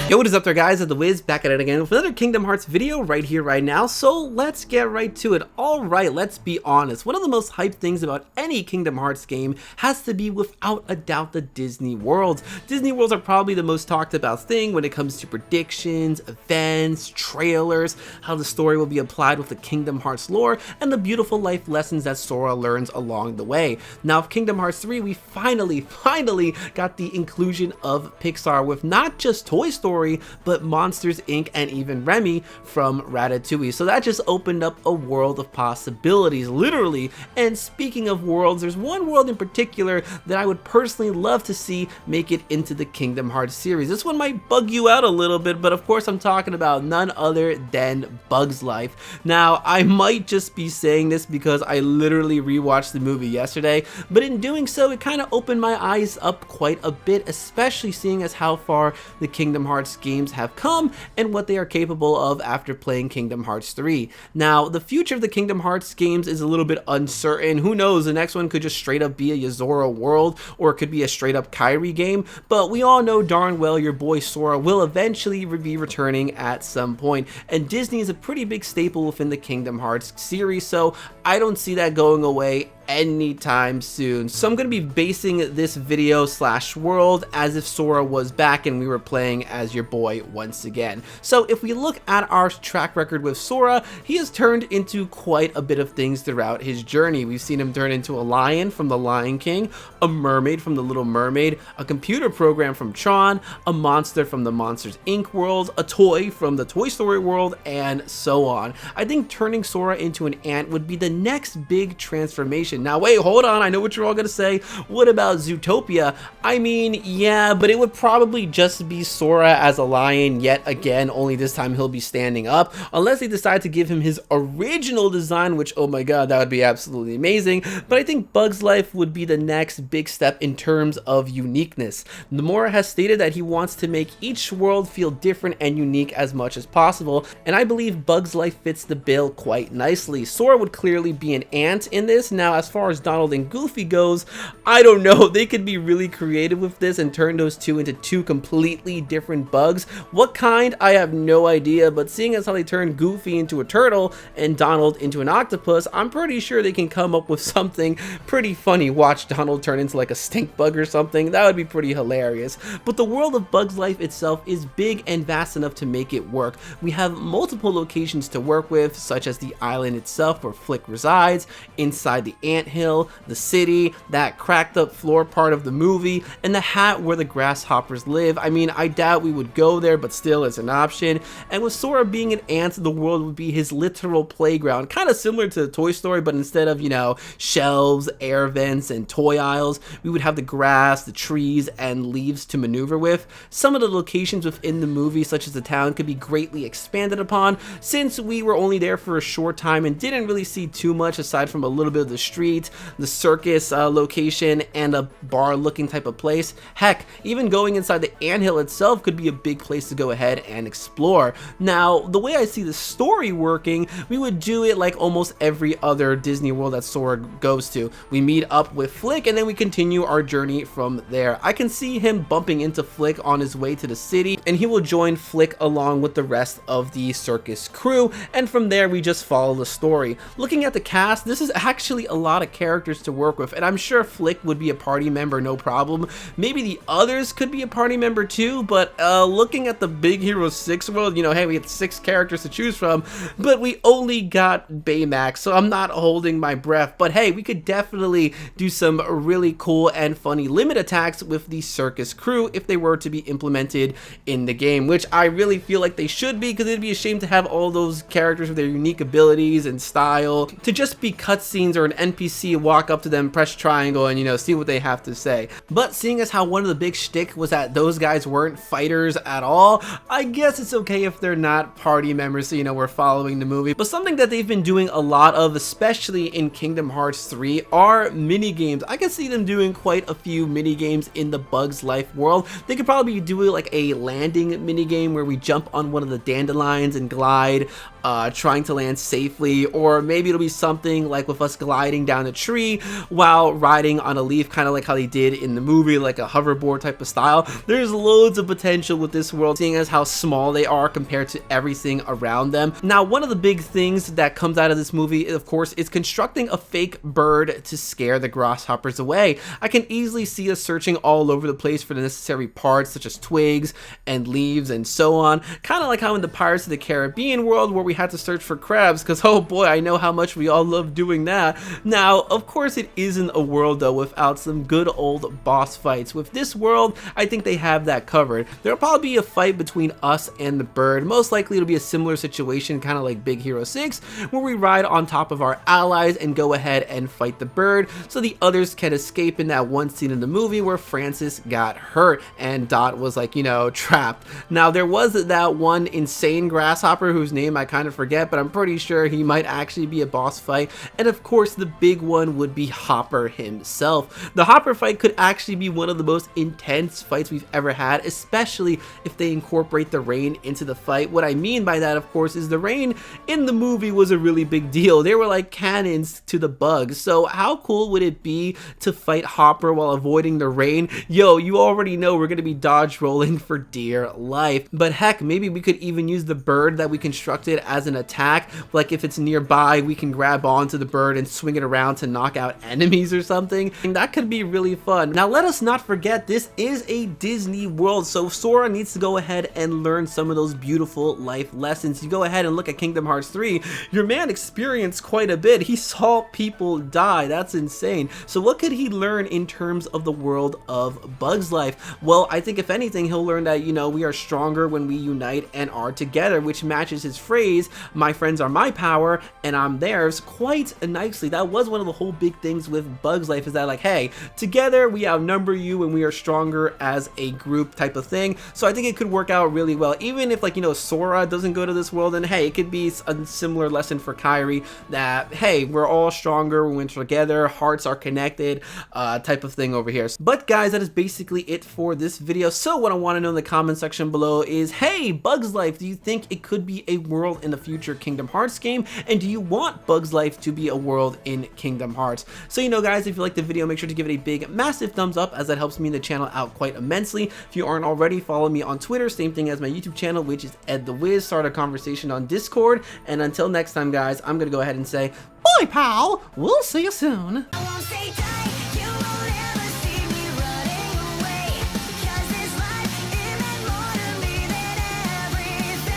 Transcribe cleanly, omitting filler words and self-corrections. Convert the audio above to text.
Yo, what is up there, guys? The Wiz back at it again with another Kingdom Hearts video right here, right now. So let's get right to it. Alright, let's be honest. One of the most hyped things about any Kingdom Hearts game has to be, without a doubt, the Disney Worlds. Disney Worlds are probably the most talked about thing when it comes to predictions, events, trailers, how the story will be applied with the Kingdom Hearts lore, and the beautiful life lessons that Sora learns along the way. Now, with Kingdom Hearts 3, we finally got the inclusion of Pixar with not just Toy Story, but Monsters Inc. and even Remy from Ratatouille. So that just opened up a world of possibilities, literally. And speaking of worlds, there's one world in particular that I would personally love to see make it into the Kingdom Hearts series. This one might bug you out a little bit, but of course I'm talking about none other than Bug's Life. Now, I might just be saying this because I literally rewatched the movie yesterday, but in doing so, it kind of opened my eyes up quite a bit, especially seeing as how far the Kingdom Hearts games have come and what they are capable of after playing Kingdom Hearts 3. Now, the future of the Kingdom Hearts games is a little bit uncertain. Who knows, the next one could just straight up be a Yozora world, or it could be a straight up Kairi game, but we all know darn well your boy Sora will eventually be returning at some point, and Disney is a pretty big staple within the Kingdom Hearts series, so I don't see that going away anytime soon. So I'm going to be basing this video slash world as if Sora was back and we were playing as your boy once again. So if we look at our track record with Sora, he has turned into quite a bit of things throughout his journey. We've seen him turn into a lion from The Lion King, a mermaid from The Little Mermaid, a computer program from Tron, a monster from the Monsters Inc. world, a toy from the Toy Story world, and so on. I think turning Sora into an ant would be the next big transformation. Now wait, hold on, I know what you're all gonna say. What about Zootopia? I mean, yeah, but it would probably just be Sora as a lion yet again, only this time he'll be standing up, unless they decide to give him his original design, which, oh my god, that would be absolutely amazing. But I think Bug's Life would be the next big step in terms of uniqueness. Nomura has stated that he wants to make each world feel different and unique as much as possible, and I believe Bug's Life fits the bill quite nicely. Sora would clearly be an ant in this. Now, as far as Donald and Goofy goes, I don't know, they could be really creative with this and turn those two into two completely different bugs. What kind? I have no idea, but seeing as how they turned Goofy into a turtle and Donald into an octopus, I'm pretty sure they can come up with something pretty funny. Watch Donald turn into like a stink bug or something. That would be pretty hilarious. But the world of Bug's Life itself is big and vast enough to make it work. We have multiple locations to work with, such as the island itself where Flick resides, inside the anthill, the city, that cracked up floor part of the movie, and the hat where the grasshoppers live. I mean, I doubt we would go there, but still it's an option. And with Sora being an ant, the world would be his literal playground, kind of similar to Toy Story, but instead of, you know, shelves, air vents, and toy aisles, we would have the grass, the trees, and leaves to maneuver with. Some of the locations within the movie, such as the town, could be greatly expanded upon, since we were only there for a short time and didn't really see too much aside from a little bit of the street, the circus location, and a bar looking type of place. Heck, even going inside the anthill itself could be a big place to go ahead and explore. Now, the way I see the story working, we would do it like almost every other Disney World that Sora goes to. We meet up with Flick and then we continue our journey from there. I can see him bumping into Flick on his way to the city, and he will join Flick along with the rest of the circus crew, and from there we just follow the story. Looking at the cast, this is actually a lot of characters to work with, and I'm sure Flick would be a party member no problem. Maybe the others could be a party member too, but looking at the Big Hero 6 world, you know, hey, we had 6 characters to choose from, but we only got Baymax, so I'm not holding my breath. But hey, we could definitely do some really cool and funny limit attacks with the circus crew if they were to be implemented in the game, which I really feel like they should be, because it'd be a shame to have all those characters with their unique abilities and style to just be cutscenes or an NPC walk up to them, press triangle, and, you know, see what they have to say. But seeing as how one of the big shtick was that those guys weren't fighters at all, I guess it's okay if they're not party members, so, you know, we're following the movie. But something that they've been doing a lot of, especially in Kingdom Hearts 3, are mini games. I can see them doing quite a few mini games in the Bug's Life world. They could probably do like a landing mini game where we jump on one of the dandelions and glide, trying to land safely, or maybe it'll be something like with us gliding down a tree while riding on a leaf, kind of like how they did in the movie, like a hoverboard type of style. There's loads of potential with this world, seeing as how small they are compared to everything around them. Now, one of the big things that comes out of this movie, of course, is constructing a fake bird to scare the grasshoppers away. I can easily see us searching all over the place for the necessary parts, such as twigs and leaves and so on, kind of like how in the Pirates of the Caribbean world where we had to search for crabs, because oh boy, I know how much we all love doing that. Now, of course, it isn't a world though without some good old boss fights. With this world, I think they have that covered. There'll probably be a fight between us and the bird. Most likely it'll be a similar situation, kind of like Big Hero 6, where we ride on top of our allies and go ahead and fight the bird so the others can escape in that one scene in the movie where Francis got hurt and Dot was like, you know, trapped. Now, there was that one insane grasshopper whose name I kind of forget, but I'm pretty sure he might actually be a boss fight. And of course, the big one would be Hopper himself. The Hopper fight could actually be one of the most intense fights we've ever had, especially if they incorporate the rain into the fight. What I mean by that, of course, is the rain in the movie was a really big deal. They were like cannons to the bugs. So how cool would it be to fight Hopper while avoiding the rain? Yo, you already know we're gonna be dodge rolling for dear life. But heck, maybe we could even use the bird that we constructed as an attack. Like if it's nearby, we can grab onto the bird and swing it around to knock out enemies or something. And that could be really fun. Now, let us not forget, this is a Disney world, so Sora needs to go ahead and learn some of those beautiful life lessons. You go ahead and look at Kingdom Hearts 3, your man experienced quite a bit. He saw people die. That's insane. So what could he learn in terms of the world of Bug's life? Well, I think if anything, he'll learn that, you know, we are stronger when we unite and are together, which matches his phrase, my friends are my power and I'm theirs, quite nicely. That was one of the whole big things with Bug's life, is that like, hey, together we outnumber you and we are stronger as a group type of thing. So I think it could work out really well. Even if, like, you know, Sora doesn't go to this world, and hey, it could be a similar lesson for Kairi that, hey, we're all stronger when we're together, hearts are connected, type of thing over here. But guys, that is basically it for this video. So what I want to know in the comment section below is, hey, Bug's Life, do you think it could be a world in the future Kingdom Hearts game? And do you want Bug's Life to be a world in Kingdom Hearts? So, you know, guys, if you liked the video, make sure to give it a big, massive thumbs up, as that helps me and the channel out quite immensely. If you aren't already, follow me on Twitter, same thing as my YouTube channel, which is Ed the Wiz. Start a conversation on Discord. And until next time, guys, I'm gonna go ahead and say, bye, pal. We'll see you soon.